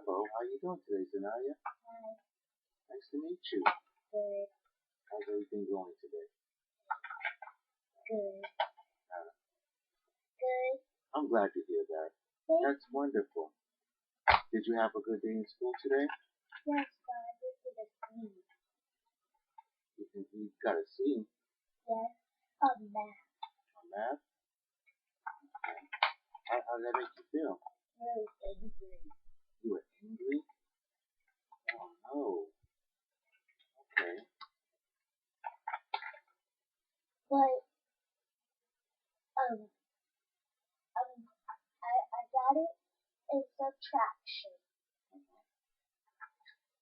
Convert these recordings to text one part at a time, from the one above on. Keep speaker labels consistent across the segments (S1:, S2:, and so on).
S1: Hello, how you doing today, Zanaya?
S2: Hi.
S1: Nice to meet you.
S2: Good.
S1: How's everything going today?
S2: Good.
S1: Uh,
S2: Good.
S1: I'm glad to hear that. That's wonderful. Did you have a good day in school today?
S2: Yes, but I did get a C.
S1: You got a C?
S2: Yes, on math.
S1: On math? Okay. How did that make you feel?
S2: Really angry.
S1: You were angry? Oh no. Okay.
S2: But I got it in subtraction,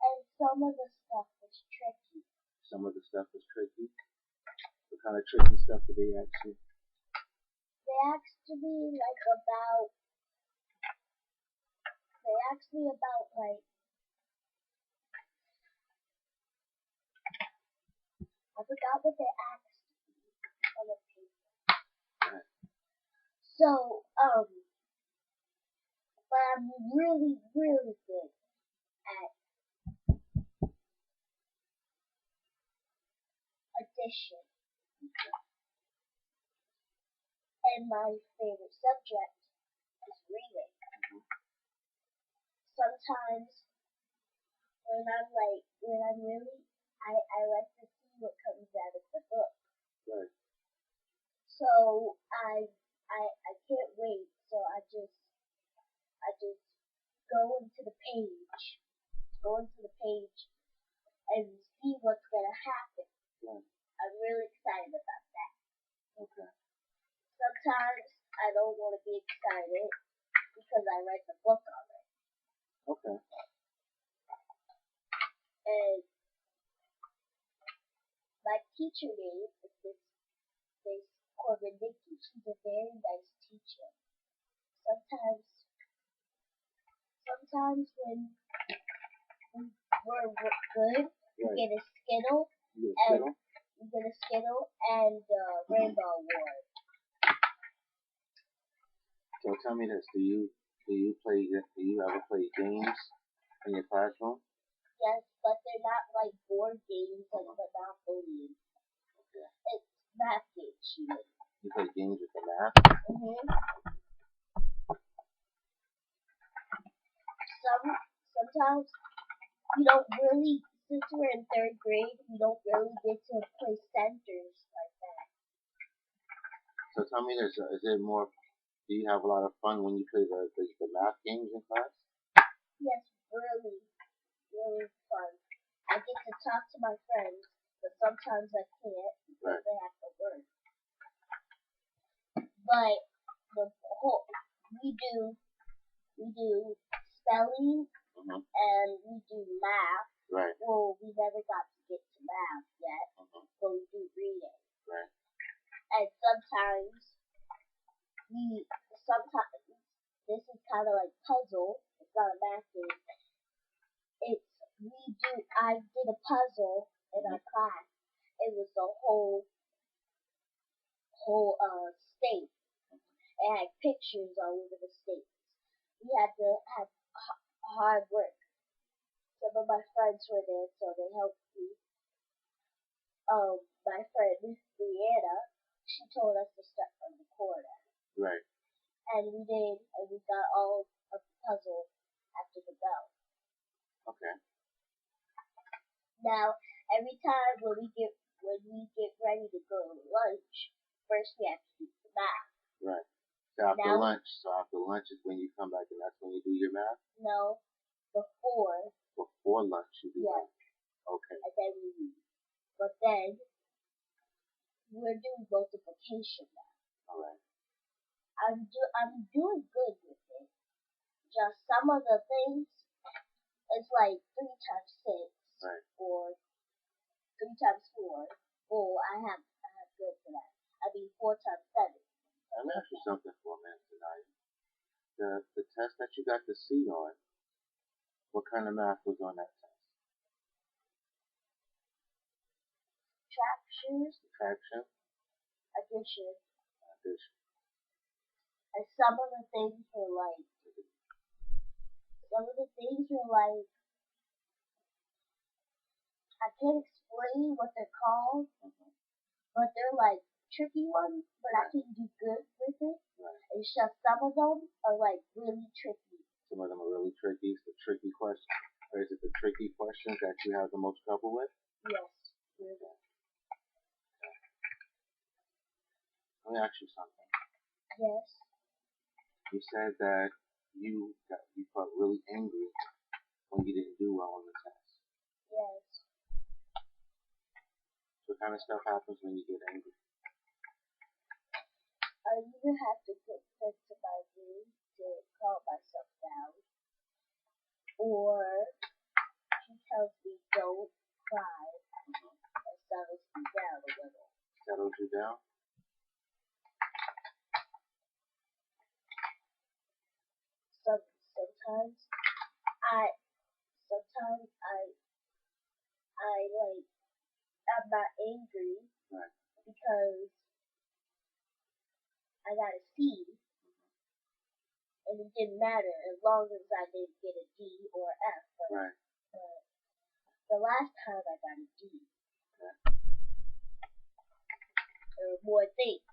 S2: and some of the stuff was tricky.
S1: Some of the stuff was tricky? What kind of tricky stuff did they ask you?
S2: They asked me about I forgot what they asked on the paper.
S1: Right.
S2: So, but I'm really, really good at addition.
S1: Okay.
S2: And my favorite subject is reading.
S1: Mm-hmm.
S2: Sometimes when I'm really, I like to see what comes out of the book.
S1: Right.
S2: So I can't wait. So I just go into the page and see what's gonna happen.
S1: Right.
S2: I'm really excited about that.
S1: Okay.
S2: Sometimes I don't want to be excited because I read the book already.
S1: Okay.
S2: And my teacher name is Miss Corbinicky. She's a very nice teacher. Sometimes when we're good, you
S1: Right.
S2: get a Skittle
S1: You get a Skittle?
S2: and Rainbow Award.
S1: So tell me this: Do you ever play games in your classroom?
S2: Yes, but they're not like board games like Monopoly.
S1: Okay.
S2: It's math games, you mean.
S1: You play games with the math?
S2: Sometimes we don't really, since we're in third grade, we don't really get to play centers like that.
S1: So tell me this: Is it more? Do you have a lot of fun when you play the math games in class?
S2: Yes, really, really fun. I get to talk to my friends, but sometimes I can't because they have to work. But we do spelling and we do math.
S1: Right.
S2: Well, we never got to get to math yet, but we do reading.
S1: Right.
S2: And sometimes this is kind of like puzzle. It's not a math game. I did a puzzle in our class. It was the whole state. It had pictures all over the states. We had to have hard work. Some of my friends were there, so they helped me. My friend Brianna, she told us to start from the corner.
S1: Right.
S2: And we did, and we got all of the puzzle after the bell.
S1: Okay.
S2: Now, every time when we get ready to go to lunch, first we have to do the math.
S1: Right. So after lunch is when you come back and that's when you do your math?
S2: No, before.
S1: Before lunch you do math. Okay.
S2: And then we read. But then we're doing multiplication now.
S1: All right.
S2: I'm doing good with it. Just some of the things, it's like 3 times 6,
S1: right,
S2: or 3 times 4. Oh, I have good for that. I mean 4 times 7.
S1: Let me ask you something for a minute tonight. The test that you got the C on, what kind of math was on that test? Subtraction.
S2: Addition.
S1: Addition.
S2: And some of the things were like Some of the things are like, I can't explain what they're called, but they're like tricky ones, but I can do good with it.
S1: Right.
S2: It's just some of them are like really tricky.
S1: Some of them are really tricky. It's the tricky questions. Or is it the tricky questions that you have the most trouble with?
S2: Yes. Really.
S1: Let me ask you something.
S2: Yes.
S1: You said that you felt really angry when you didn't do well on the test.
S2: Yes.
S1: What kind of stuff happens when you get angry?
S2: I either have to put sense in my room to calm myself down, or she tells me don't cry and settles me down a little.
S1: Settles you down?
S2: Sometimes I like, I'm not angry
S1: Right.
S2: because I got a C, and it didn't matter as long as I didn't get a D or F.
S1: Right.
S2: But the last time I got a D,
S1: Okay.
S2: there were more things.